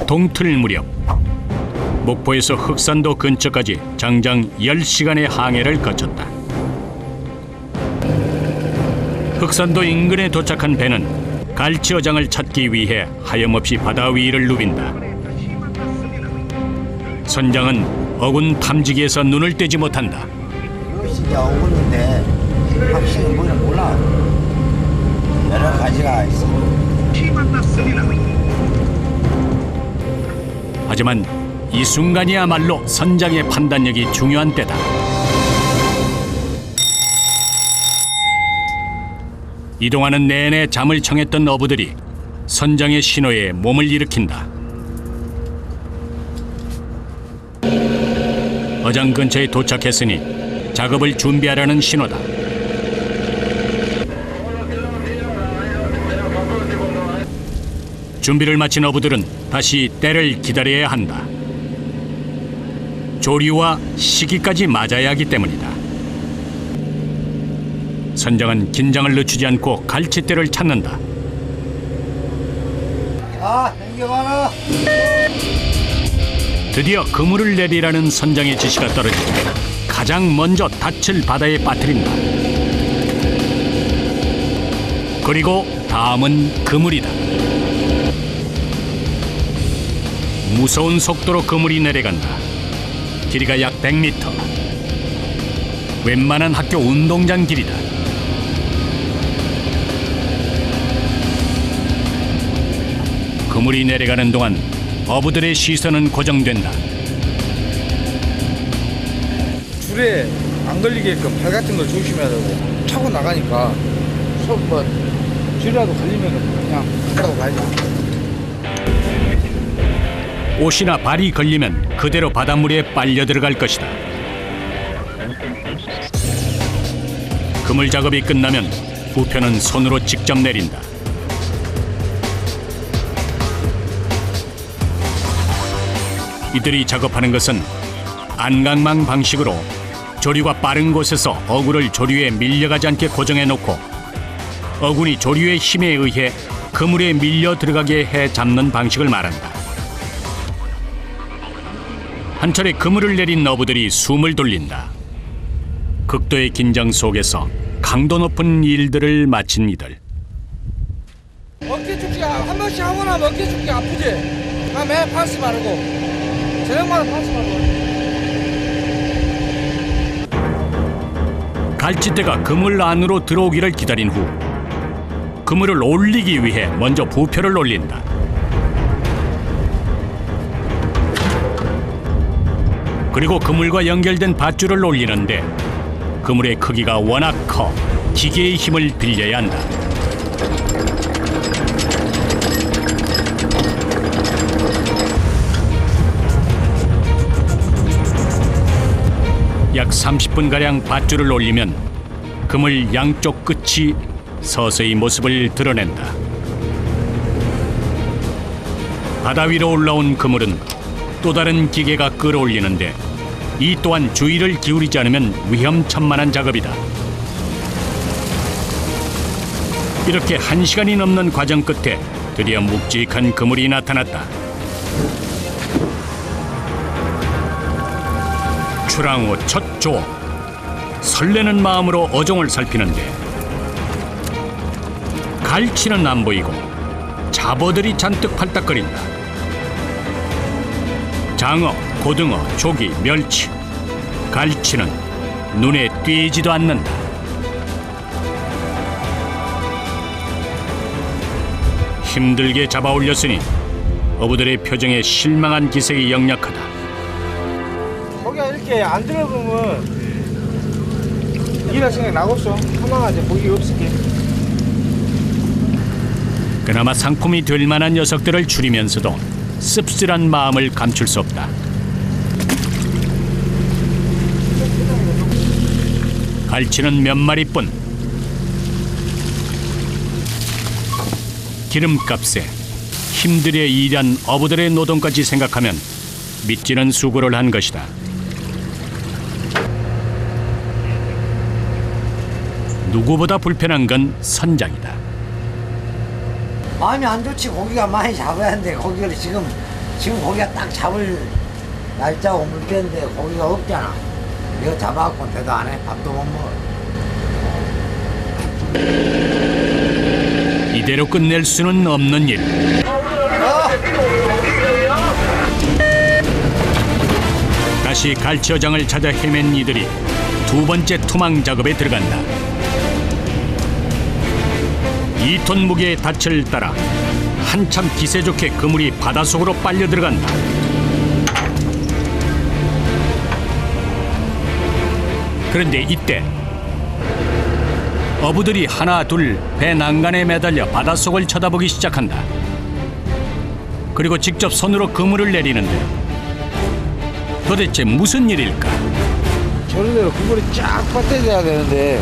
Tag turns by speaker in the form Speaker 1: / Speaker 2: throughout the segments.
Speaker 1: 동틀 무렵 목포에서 흑산도 근처까지 장장 10시간의 항해를 거쳤다. 흑산도 인근에 도착한 배는 갈치 어장을 찾기 위해 하염없이 바다 위를 누빈다. 선장은 어군 탐지기에서 눈을 떼지 못한다.
Speaker 2: 이거 진짜 어군인데 확실히 뭐는 몰라. 여러 가지가 있어.
Speaker 1: 하지만 이 순간이야말로 선장의 판단력이 중요한 때다. 이동하는 내내 잠을 청했던 어부들이 선장의 신호에 몸을 일으킨다. 어장 근처에 도착했으니 작업을 준비하라는 신호다. 준비를 마친 어부들은 다시 때를 기다려야 한다. 조류와 시기까지 맞아야 하기 때문이다. 선장은 긴장을 늦추지 않고 갈치대를 찾는다.
Speaker 2: 당겨봐라.
Speaker 1: 드디어 그물을 내리라는 선장의 지시가 떨어지고 가장 먼저 닻을 바다에 빠뜨린다. 그리고 다음은 그물이다. 무서운 속도로 그물이 내려간다. 길이가 약 100m. 웬만한 학교 운동장 길이다. 그물이 내려가는 동안 어부들의 시선은 고정된다.
Speaker 3: 줄에 안 걸리게끔 발 같은 걸 조심해야 되고 차고 나가니까 뭐 줄이라도 걸리면 그냥 바다로 가야죠.
Speaker 1: 옷이나 발이 걸리면 그대로 바닷물에 빨려 들어갈 것이다. 그물 작업이 끝나면 부표는 손으로 직접 내린다. 이들이 작업하는 것은 안강망 방식으로 조류가 빠른 곳에서 어구를 조류에 밀려가지 않게 고정해 놓고 어군이 조류의 힘에 의해 그물에 밀려 들어가게 해 잡는 방식을 말한다. 한 차례 그물을 내린 어부들이 숨을 돌린다. 극도의 긴장 속에서 강도 높은 일들을 마친 이들.
Speaker 3: 어깨 죽기 한 번씩 하고 나면 어깨 죽기 아프지? 매 파스 바르고 저녁마다 파스 바르고.
Speaker 1: 갈치대가 그물 안으로 들어오기를 기다린 후 그물을 올리기 위해 먼저 부표를 올린다. 그리고 그물과 연결된 밧줄을 올리는데 그물의 크기가 워낙 커 기계의 힘을 빌려야 한다. 약 30분가량 밧줄을 올리면 그물 양쪽 끝이 서서히 모습을 드러낸다. 바다 위로 올라온 그물은 또 다른 기계가 끌어올리는데 이 또한 주의를 기울이지 않으면 위험천만한 작업이다. 이렇게 1시간이 넘는 과정 끝에 드디어 묵직한 그물이 나타났다. 출항 후 첫 조업. 설레는 마음으로 어종을 살피는데 갈치는 안 보이고 잡어들이 잔뜩 팔딱거린다. 장어, 고등어, 조기, 멸치, 갈치는 눈에 띄지도 않는다. 힘들게 잡아 올렸으니 어부들의 표정에 실망한 기색이 역력하다.
Speaker 3: 거기가 이렇게 안 들어가면 일할 생각 나겠어. 하나가 이제 고기 없을게.
Speaker 1: 그나마 상품이 될 만한 녀석들을 줄이면서도 씁쓸한 마음을 감출 수 없다. 갈치는 몇 마리뿐. 기름값에 힘들게 일한 어부들의 노동까지 생각하면 믿지는 수고를 한 것이다. 누구보다 불편한 건 선장이다.
Speaker 2: 마음이 안 좋지. 고기가 많이 잡아야 하는데 고기를 지금 지금 고기가 딱 잡을 날짜 오물 때인데 고기가 없잖아. 이거 잡아갖고 대도 안 해. 밥도 못 먹어.
Speaker 1: 이대로 끝낼 수는 없는 일. 다시 갈치어장을 찾아 헤맨 이들이 두 번째 투망 작업에 들어간다. 2톤 무게의 닻을 따라 한참 기세 좋게 그물이 바닷속으로 빨려 들어간다. 그런데 이때 어부들이 하나 둘 배 난간에 매달려 바닷속을 쳐다보기 시작한다. 그리고 직접 손으로 그물을 내리는데 도대체 무슨 일일까?
Speaker 3: 저리대로 그물이 쫙 뻗대져야 되는데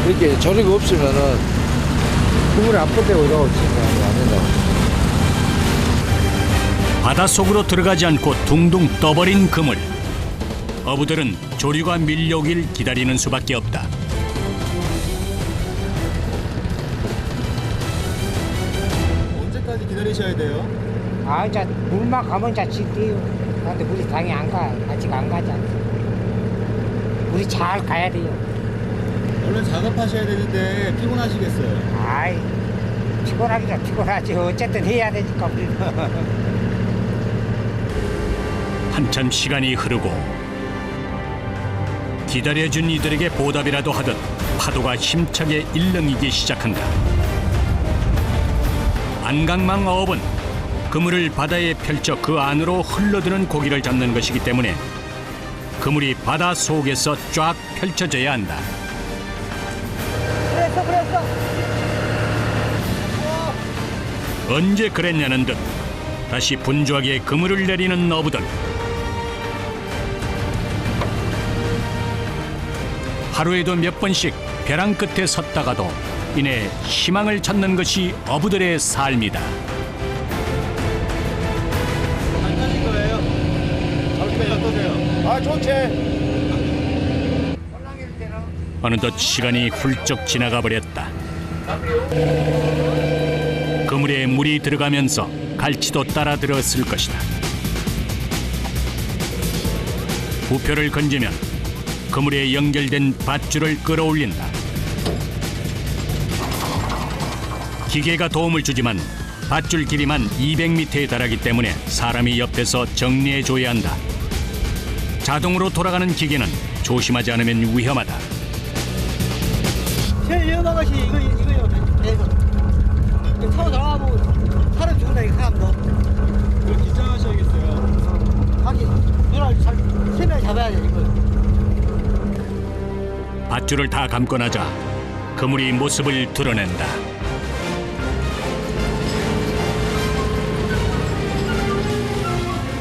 Speaker 3: 이렇게 저리가 없으면은 그물이 안 뻗대고 이러고 있으면 안 된다고.
Speaker 1: 바닷속으로 들어가지 않고 둥둥 떠버린 그물. 어부들은 조류가 밀려오길 기다리는 수밖에 없다.
Speaker 4: 언제까지 기다리셔야 돼요?
Speaker 5: 아, 이제 물만 가면 이제 지대요. 근데 물이 당연히 안 가. 아직 안 가지 않습니다. 물이 잘 가야 돼요.
Speaker 4: 얼른 작업하셔야 되는데 피곤하시겠어요?
Speaker 5: 아이, 피곤하기도 피곤하지. 어쨌든 해야 되니까.
Speaker 1: 한참 시간이 흐르고 기다려준 이들에게 보답이라도 하듯 파도가 힘차게 일렁이기 시작한다. 안강망 어업은 그물을 바다에 펼쳐 그 안으로 흘러드는 고기를 잡는 것이기 때문에 그물이 바다 속에서 쫙 펼쳐져야 한다.
Speaker 5: 그랬어.
Speaker 1: 언제 그랬냐는 듯 다시 분주하게 그물을 내리는 어부들. 하루에도 몇 번씩 벼랑 끝에 섰다가도 이내 희망을 찾는 것이 어부들의 삶이다.
Speaker 4: 안 가신 거예요? 기분이 어떠세요?
Speaker 3: 아 좋지.
Speaker 1: 어느덧 시간이 훌쩍 지나가 버렸다. 그물에 물이 들어가면서 갈치도 따라 들었을 것이다. 부표를 건지면 그물에 연결된 밧줄을 끌어올린다. 기계가 도움을 주지만 밧줄 길이만 200m에 달하기 때문에 사람이 옆에서 정리해줘야 한다. 자동으로 돌아가는 기계는 조심하지 않으면 위험하다.
Speaker 6: 제일 위험한 것이 이거요. 이거 타고 나가면 사람 죽는다니까 사람도.
Speaker 4: 그걸 긴장하셔야겠어요.
Speaker 6: 자기 누나를 잘 세명 잡아야 돼 이거.
Speaker 1: 밧줄을 다 감고 나자 그물이 모습을 드러낸다.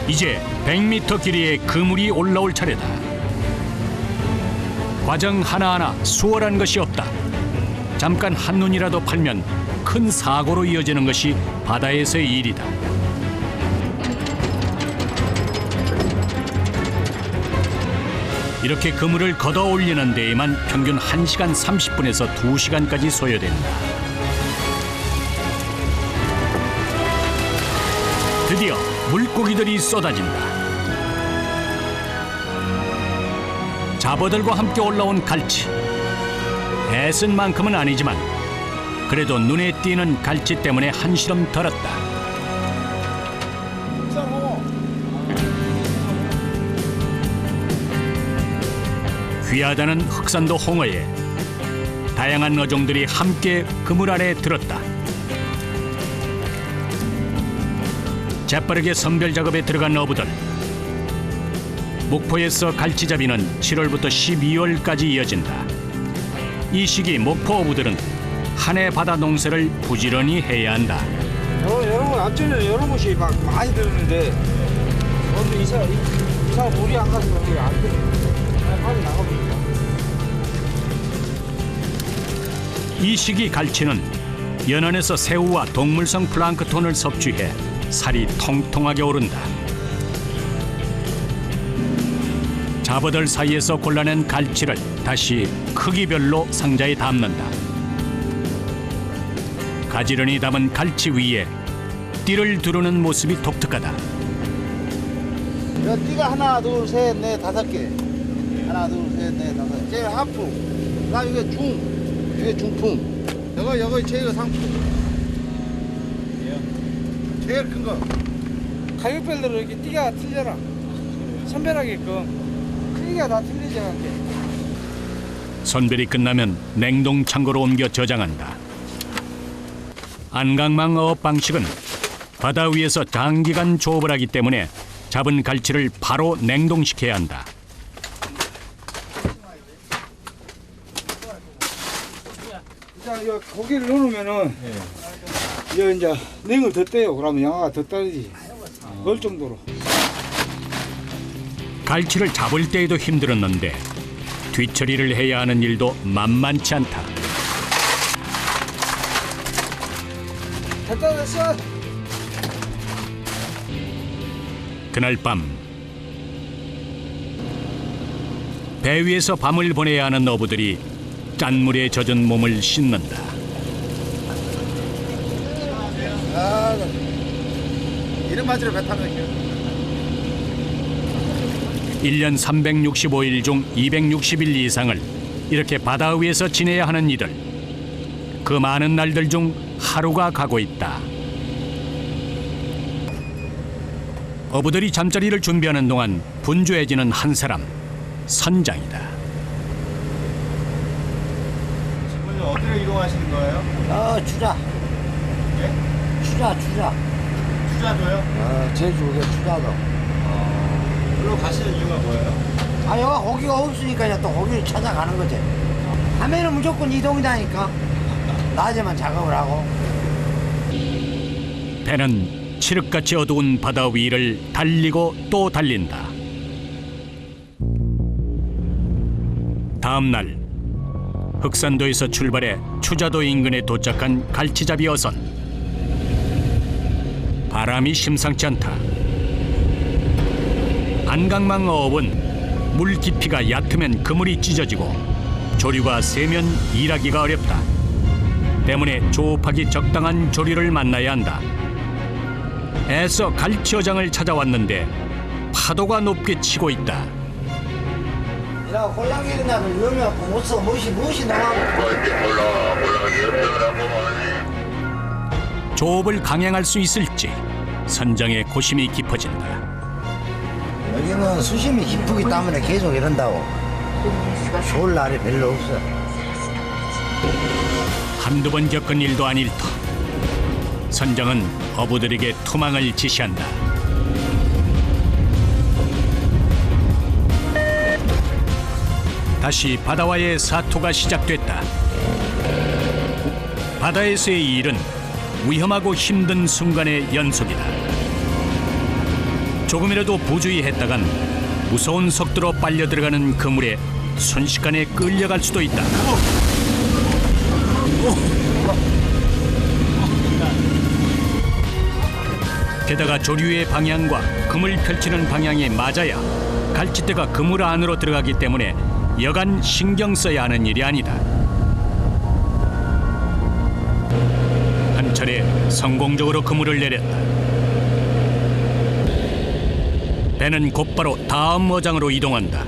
Speaker 1: 이제 100m 길이의 그물이 올라올 차례다. 과정 하나하나 수월한 것이 없다. 잠깐 한눈이라도 팔면 큰 사고로 이어지는 것이 바다에서의 일이다. 이렇게 그물을 걷어 올리는 데에만 평균 1시간 30분에서 2시간까지 소요된다. 드디어 물고기들이 쏟아진다. 잡어들과 함께 올라온 갈치. 애쓴 만큼은 아니지만 그래도 눈에 띄는 갈치 때문에 한시름 덜었다. 귀하다는 흑산도 홍어에 다양한 어종들이 함께 그물 안에 들었다. 재빠르게 선별 작업에 들어간 어부들. 목포에서 갈치잡이는 7월부터 12월까지 이어진다. 이 시기 목포 어부들은 한 해 바다 농사를 부지런히 해야 한다.
Speaker 3: 여러 번 앞전에는 여러 곳이 막 많이 들었는데 오늘 이사 물이 안 가서 그게 안 돼. 빨리 나가보니까.
Speaker 1: 이 시기 갈치는 연안에서 새우와 동물성 플랑크톤을 섭취해 살이 통통하게 오른다. 잡어들 사이에서 골라낸 갈치를 다시 크기별로 상자에 담는다. 가지런히 담은 갈치 위에 띠를 두르는 모습이 독특하다.
Speaker 3: 여 띠가 하나, 둘, 셋, 넷, 5개. 하나, 둘, 셋, 넷, 5개. 제일 하품. 그다음 이게 중. 이게 중품. 여거 제일 상품. 제일 큰 거. 가격별로 이렇게 띠가 틀려라. 선별하게끔. 크기가 다 틀리지 않게.
Speaker 1: 선별이 끝나면 냉동 창고로 옮겨 저장한다. 안강망 어업 방식은 바다 위에서 장기간 조업을 하기 때문에 잡은 갈치를 바로 냉동시켜야 한다.
Speaker 3: 자, 여 고기를 넣어놓으면은 여 이제 냉을 더 떼요. 그러면 양화가 더 떨어지지. 그럴 정도로.
Speaker 1: 갈치를 잡을 때에도 힘들었는데 뒤처리를 해야 하는 일도 만만치 않다.
Speaker 3: 됐다 됐어.
Speaker 1: 그날 밤 배 위에서 밤을 보내야 하는 어부들이 짠물에 젖은 몸을 씻는다.
Speaker 3: 아, 이런 맛으로 배 타면
Speaker 1: 1년 365일 중 260일 이상을 이렇게 바다 위에서 지내야 하는 이들. 그 많은 날들 중 하루가 가고 있다. 어부들이 잠자리를 준비하는 동안 분주해지는 한 사람, 선장이다.
Speaker 4: 지금 어디로 이동하시는 거예요?
Speaker 2: 추자.
Speaker 4: 예?
Speaker 2: 추자.
Speaker 4: 투자도요?
Speaker 2: 제주에 추자도.
Speaker 4: 그리고 가시는 이유가 뭐예요?
Speaker 2: 여가 고기가 없으니까 이제 또 고기를 찾아가는 거지. 밤에는 무조건 이동이다니까. 낮에만 작업을 하고.
Speaker 1: 배는 칠흑같이 어두운 바다 위를 달리고 또 달린다. 다음 날 흑산도에서 출발해 추자도 인근에 도착한 갈치잡이 어선. 바람이 심상치 않다. 안강망 어업은 물 깊이가 얕으면 그물이 찢어지고 조류가 세면 일하기가 어렵다. 때문에 조업하기 적당한 조류를 만나야 한다. 애써 갈치어장을 찾아왔는데 파도가 높게 치고 있다.
Speaker 2: 이라고 꼴랑이를 나면 위험해갖고 못 써. 무엇이 나가고.
Speaker 1: 조업을 강행할 수 있을지 선장의 고심이 깊어진다.
Speaker 2: 여기는 수심이 깊기 때문에 계속 이런다고. 좋을 날이 별로 없어.
Speaker 1: 한두 번 겪은 일도 아닐 터. 선장은 어부들에게 투망을 지시한다. 다시 바다와의 사투가 시작됐다. 바다에서의 일은 위험하고 힘든 순간의 연속이다. 조금이라도 부주의했다간 무서운 속도로 빨려 들어가는 그물에 순식간에 끌려갈 수도 있다. 게다가 조류의 방향과 그물 펼치는 방향이 맞아야 갈치대가 그물 안으로 들어가기 때문에 여간 신경 써야 하는 일이 아니다. 한 차례 성공적으로 그물을 내렸다. 배는 곧바로 다음 어장으로 이동한다.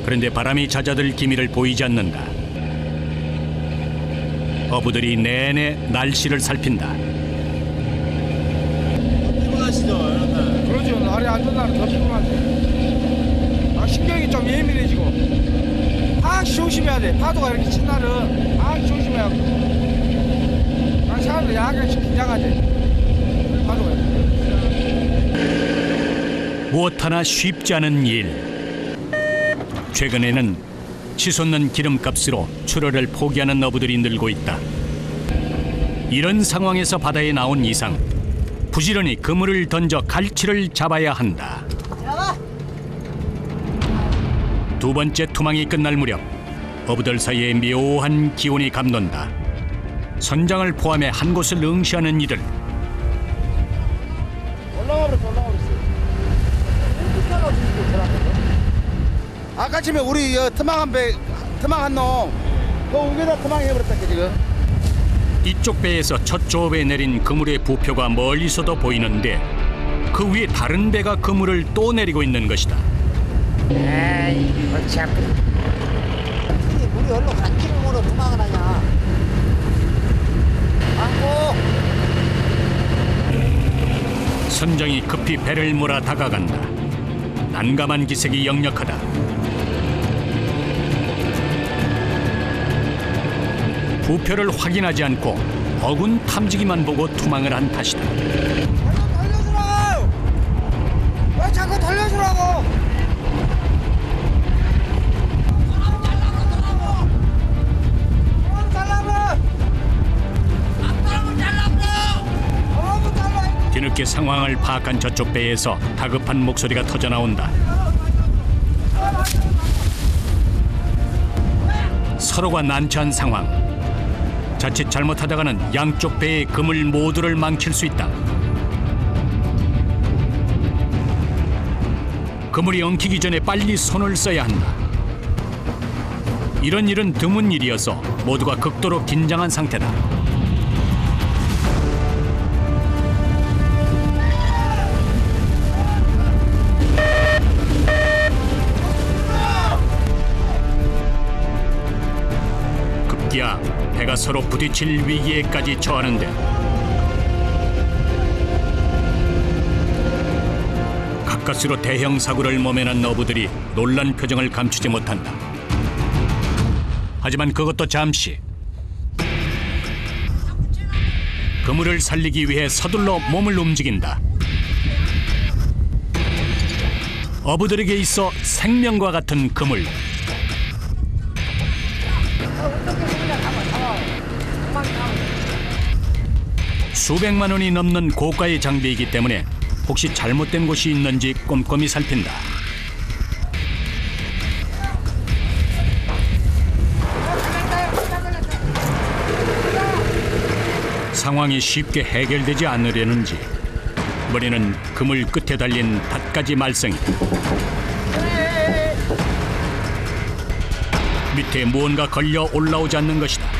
Speaker 1: 그런데 바람이 잦아들 기미를 보이지 않는다. 어부들이 내내 날씨를 살핀다.
Speaker 4: 피곤하시죠? 이런 날.
Speaker 3: 그러죠. 날이 안 좋은 날은 더 피곤하지. 신경이 좀 예민해지고. 항상 조심해야 돼. 파도가 이렇게 친 날은 항상 조심해야 돼. 사람들 약간씩 긴장하지. 파도가.
Speaker 1: 무엇 하나 쉽지 않은 일. 최근에는 치솟는 기름값으로 출하를 포기하는 어부들이 늘고 있다. 이런 상황에서 바다에 나온 이상 부지런히 그물을 던져 갈치를 잡아야 한다. 두 번째 투망이 끝날 무렵 어부들 사이에 묘한 기온이 감돈다. 선장을 포함해 한 곳을 응시하는 이들.
Speaker 3: 올라가버렸어. 아까 전에 우리 트망 한 놈, 그 우기다 트망 해버렸다 지금.
Speaker 1: 이쪽 배에서 첫 조업에 내린 그물의 부표가 멀리서도 보이는데 그 위에 다른 배가 그물을 또 내리고 있는 것이다.
Speaker 5: 에이, 골치 아프다.
Speaker 6: 이게 물이 얼른 간지를 모르 도망을 하냐. 망고.
Speaker 1: 선장이 급히 배를 몰아 다가간다. 난감한 기색이 역력하다. 부표를 확인하지 않고 어군 탐지기만 보고 투망을 한 탓이다.
Speaker 3: 돌려주라고! 왜 자꾸 돌려주라고!
Speaker 1: 뒤늦게 상황을 파악한 저쪽 배에서 다급한 목소리가 터져나온다. 서로가 난처한 상황. 자칫 잘못하다가는 양쪽 배의 그물 모두를 망칠 수 있다. 그물이 엉키기 전에 빨리 손을 써야 한다. 이런 일은 드문 일이어서 모두가 극도로 긴장한 상태다. 급기야 배가 서로 부딪힐 위기에까지 처하는데 가까스로 대형 사고를 모면한 어부들이 놀란 표정을 감추지 못한다. 하지만 그것도 잠시. 그물을 살리기 위해 서둘러 몸을 움직인다. 어부들에게 있어 생명과 같은 그물. 수백만 원이 넘는 고가의 장비이기 때문에 혹시 잘못된 곳이 있는지 꼼꼼히 살핀다. 상황이 쉽게 해결되지 않으려는지 머리는 그물 끝에 달린 닷가지 말썽이다. 밑에 무언가 걸려 올라오지 않는 것이다.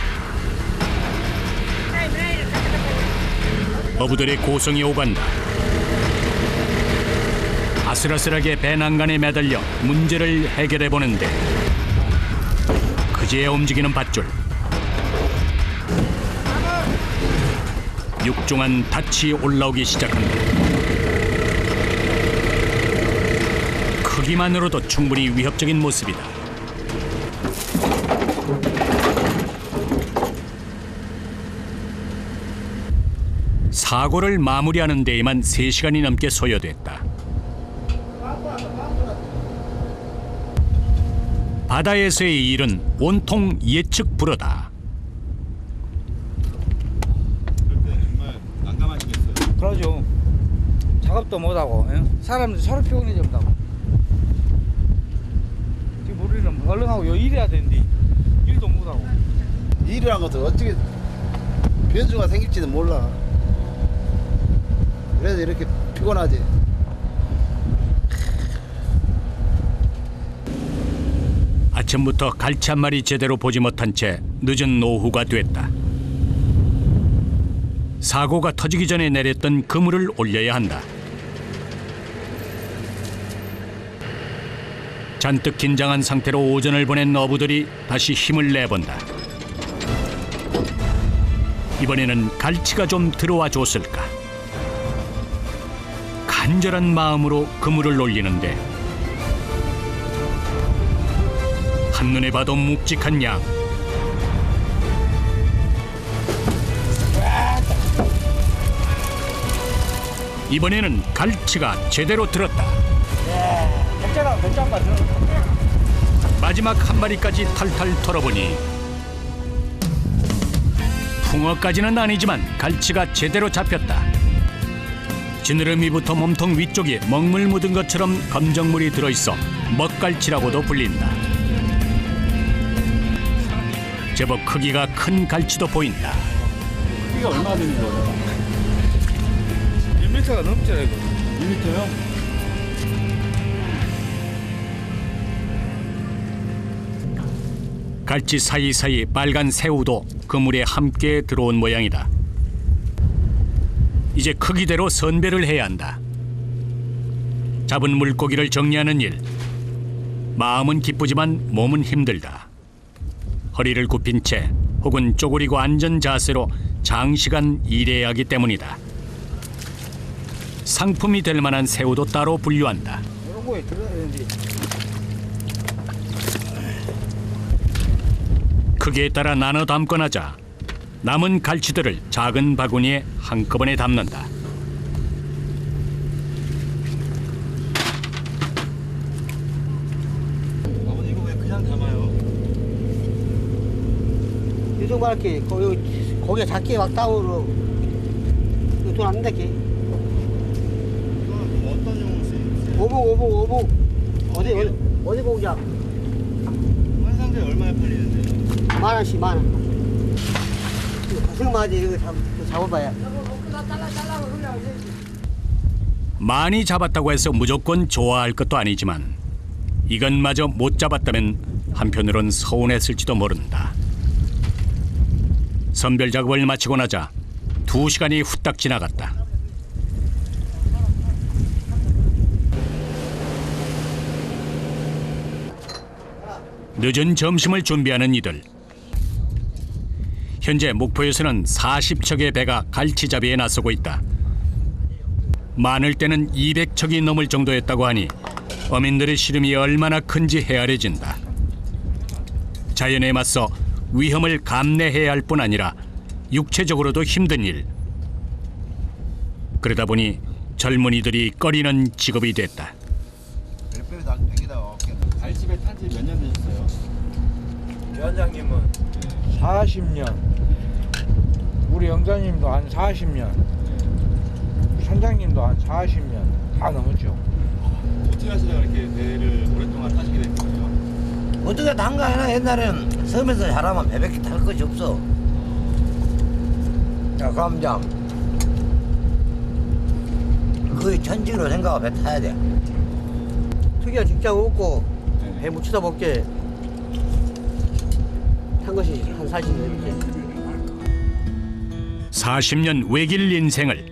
Speaker 1: 어부들의 고성이 오간다. 아슬아슬하게 배 난간에 매달려 문제를 해결해 보는데 그제야 움직이는 밧줄. 육중한 닻이 올라오기 시작한다. 크기만으로도 충분히 위협적인 모습이다. 사고를 마무리하는 데에만 3시간이 넘게 소요됐다. 바다에서의 일은 온통 예측 불허다.
Speaker 4: 정말 난감하시겠어요.
Speaker 3: 그러죠. 작업도 못하고, 예? 사람들 서로 피곤해져 본다고. 지금 우리는 얼른하고 요 일해야 되는데, 일도 못하고.
Speaker 7: 일이란 것도 어떻게 변수가 생길지도 몰라. 그래서 이렇게 피곤하지.
Speaker 1: 아침부터 갈치 한 마리 제대로 보지 못한 채 늦은 오후가 됐다. 사고가 터지기 전에 내렸던 그물을 올려야 한다. 잔뜩 긴장한 상태로 오전을 보낸 어부들이 다시 힘을 내본다. 이번에는 갈치가 좀 들어와 줬을까? 간절한 마음으로 그물을 올리는데 한눈에 봐도 묵직한 양. 이번에는 갈치가 제대로 들었다. 마지막 한 마리까지 탈탈 털어보니 붕어까지는 아니지만 갈치가 제대로 잡혔다. 지느러미부터 몸통 위쪽에 먹물 묻은 것처럼 검정물이 들어있어 먹갈치라고도 불린다. 제법 크기가 큰 갈치도 보인다.
Speaker 4: 크기가 얼마나 되는 거예요?
Speaker 3: 1m가 넘잖아요, 이거.
Speaker 4: 2m요?
Speaker 1: 갈치 사이사이 빨간 새우도 그물에 함께 들어온 모양이다. 이제 크기대로 선배를 해야 한다. 잡은 물고기를 정리하는 일. 마음은 기쁘지만 몸은 힘들다. 허리를 굽힌 채 혹은 쪼그리고 앉은 자세로 장시간 일해야 하기 때문이다. 상품이 될 만한 새우도 따로 분류한다.
Speaker 3: 이런 거에 들어야 되는데.
Speaker 1: 크기에 따라 나눠 담곤 하자 남은 갈치들을 작은 바구니에 한꺼번에 담는다.
Speaker 4: 아버님 이거 왜 그냥 담아요?
Speaker 6: 요즘말게 거기가 작게 막 따오로 돈안 낸다게.
Speaker 4: 이거는 뭐 어떤 용으로 쓰이세요?
Speaker 6: 오복. 어디 공장?
Speaker 4: 한 상자에 얼마에 팔리는데요?
Speaker 6: 10,000원씩 10,000원. 가슴마지 이거 잡아봐야.
Speaker 1: 많이 잡았다고 해서 무조건 좋아할 것도 아니지만 이것마저 못 잡았다면 한편으론 서운했을지도 모른다. 선별 작업을 마치고 나자 2시간이 후딱 지나갔다. 늦은 점심을 준비하는 이들. 현재 목포에서는 40척의 배가 갈치잡이에 나서고 있다. 많을 때는 200척이 넘을 정도였다고 하니 어민들의 시름이 얼마나 큰지 헤아려진다. 자연에 맞서 위험을 감내해야 할 뿐 아니라 육체적으로도 힘든 일. 그러다 보니 젊은이들이 꺼리는 직업이 됐다.
Speaker 7: 별별이 다 되기다.
Speaker 4: 갈치배 탄지 몇 년 되셨어요?
Speaker 3: 위원장님은 40년. 우리 영장님도 한 40년. 선장님도 한 40년. 다 넘었죠.
Speaker 4: 어떻게 하시다가 이렇게 배를 오랫동안 타시게 된 거예요?
Speaker 2: 어떻게 단가해나 옛날에는 섬에서 잘하면 배밖에 탈 것이 없어. 자, 그럼 이제 거의 천지로 생각하고 배 타야 돼.
Speaker 6: 특이한 직장 없고
Speaker 4: 네.
Speaker 6: 배 못 쳐다볼게 탄 것이 한 40년 이렇게.
Speaker 1: 40년 외길 인생을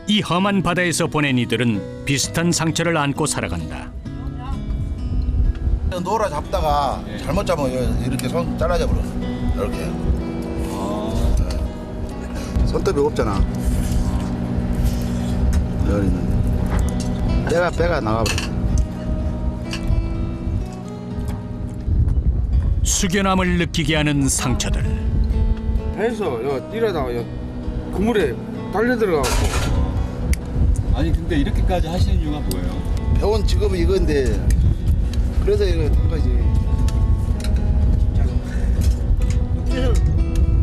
Speaker 1: 이 험한 바다에서 보낸 이들은 비슷한 상처를 안고 살아간다.
Speaker 7: 노라 잡다가 잘못 잡으면 이렇게 손 잘라져 버려. 이렇게. 네. 손톱이 없잖아. 여기 있는데. 배가 나가버려.
Speaker 1: 숙연함을 느끼게 하는 상처들.
Speaker 3: 배에서 이러다가 그물에 달려 들어가고.
Speaker 4: 아니 근데 이렇게까지 하시는 이유가 뭐예요?
Speaker 7: 배운 직업이 이건데 그래서 이거 한 거지.
Speaker 6: 육지에서는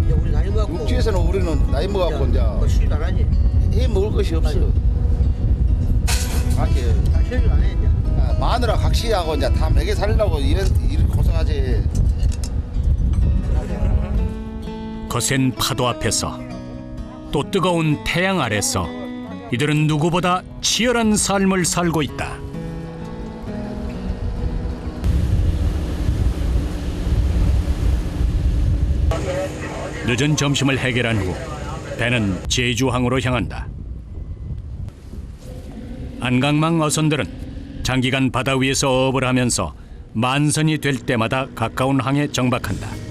Speaker 6: 이제 우리 나이 먹고
Speaker 7: 육지에서는 우리는 나이 먹었고 이제
Speaker 6: 쉬지도 안 하지.
Speaker 7: 해 먹을 것이 없어. 이렇게
Speaker 6: 다 쉬지도 안 해 이제.
Speaker 7: 마누라 각시하고 이제 다 먹여 살려고 이렇게 고생하지.
Speaker 1: 거센 파도 앞에서 또 뜨거운 태양 아래서 이들은 누구보다 치열한 삶을 살고 있다. 늦은 점심을 해결한 후 배는 제주항으로 향한다. 안강망 어선들은 장기간 바다 위에서 어업을 하면서 만선이 될 때마다 가까운 항에 정박한다.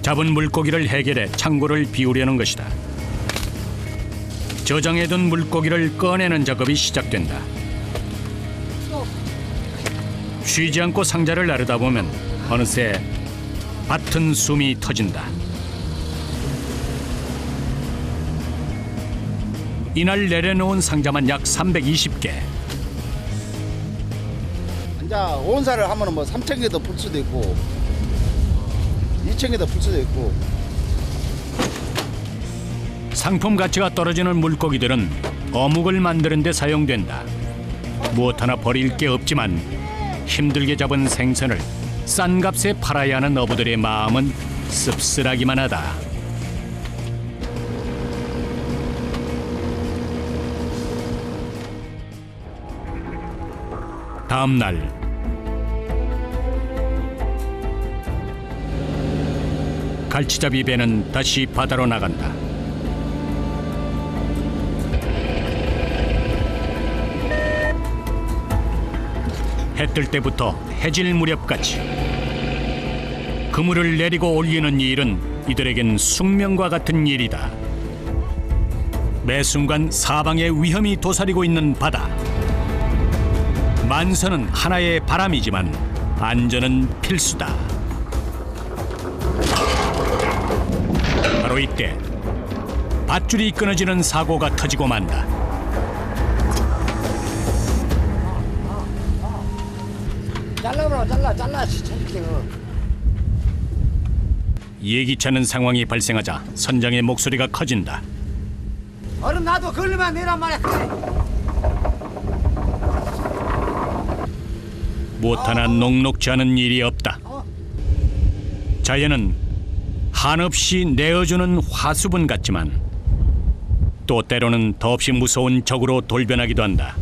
Speaker 1: 잡은 물고기를 해결해 창고를 비우려는 것이다. 저장해둔 물고기를 꺼내는 작업이 시작된다. 쉬지 않고 상자를 나르다 보면 어느새 밭은 숨이 터진다. 이날 내려놓은 상자만 약 320개.
Speaker 7: 이제 온사를 하면은 뭐 3,000개도 풀 수도 있고 2,000개도 풀 수도 있고.
Speaker 1: 상품 가치가 떨어지는 물고기들은 어묵을 만드는 데 사용된다. 무엇 하나 버릴 게 없지만 힘들게 잡은 생선을 싼 값에 팔아야 하는 어부들의 마음은 씁쓸하기만 하다. 다음 날 갈치잡이 배는 다시 바다로 나간다. 해 뜰 때부터 해질 무렵까지 그물을 내리고 올리는 일은 이들에겐 숙명과 같은 일이다. 매 순간 사방에 위험이 도사리고 있는 바다. 만선은 하나의 바람이지만 안전은 필수다. 바로 이때 밧줄이 끊어지는 사고가 터지고 만다.
Speaker 2: 잘라버려, 잘라, 진짜.
Speaker 1: 예기치 않은 상황이 발생하자 선장의 목소리가 커진다.
Speaker 2: 얼음 나도 걸리면 내란 말이야.
Speaker 1: 무엇 하나 녹록지 않은 일이 없다. 자연은 한없이 내어주는 화수분 같지만 또 때로는 더없이 무서운 적으로 돌변하기도 한다.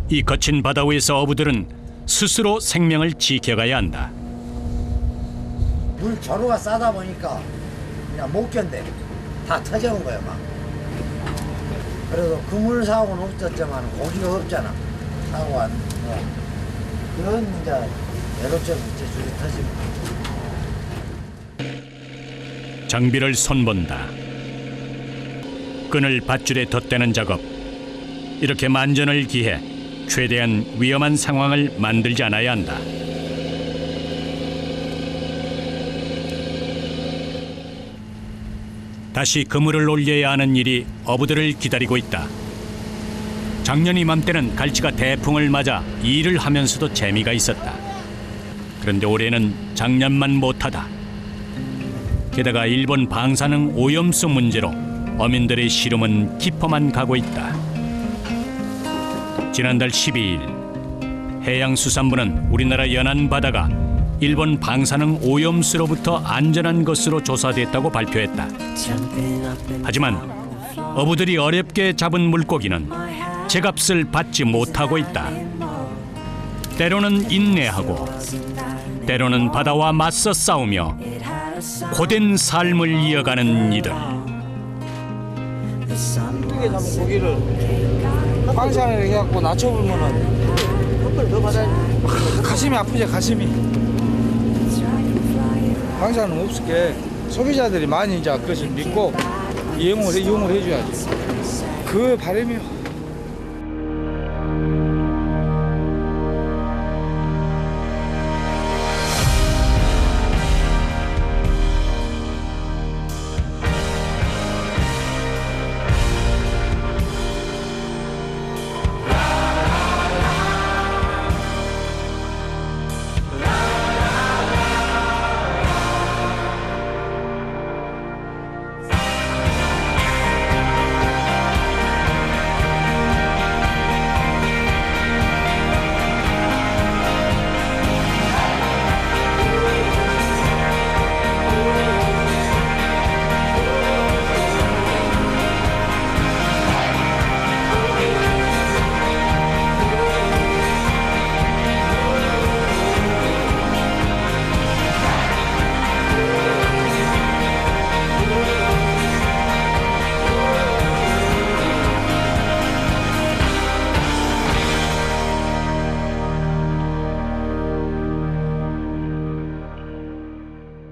Speaker 1: 이 거친 바다 위에서 어부들은 스스로 생명을 지켜가야 한다.
Speaker 2: 물 저로가 싸다 보니까 그냥 못 견뎌. 다 터져온 거야, 막. 그래도 그물 사고는 없었지만 고기가 없잖아. 사고 안. 그런 이제 외롭점 이제 줄이 터집니다.
Speaker 1: 장비를 손본다. 끈을 밧줄에 덧대는 작업. 이렇게 만전을 기해 최대한 위험한 상황을 만들지 않아야 한다. 다시 그물을 올려야 하는 일이 어부들을 기다리고 있다. 작년 이맘때는 갈치가 대풍을 맞아 일을 하면서도 재미가 있었다. 그런데 올해는 작년만 못하다. 게다가 일본 방사능 오염수 문제로 어민들의 시름은 깊어만 가고 있다. 지난달 12일 해양수산부는 우리나라 연안 바다가 일본 방사능 오염수로부터 안전한 것으로 조사됐다고 발표했다. 하지만 어부들이 어렵게 잡은 물고기는 제값을 받지 못하고 있다. 때로는 인내하고 때로는 바다와 맞서 싸우며 고된 삶을 이어가는 이들.
Speaker 3: 힘들게 잡은 고기를 방사를 해갖고 낮춰보면은 가슴이 아프죠, 가슴이. 방사는 없을게 소비자들이 많이 이제 그것을 믿고 이용을 해줘야지. 그 바람이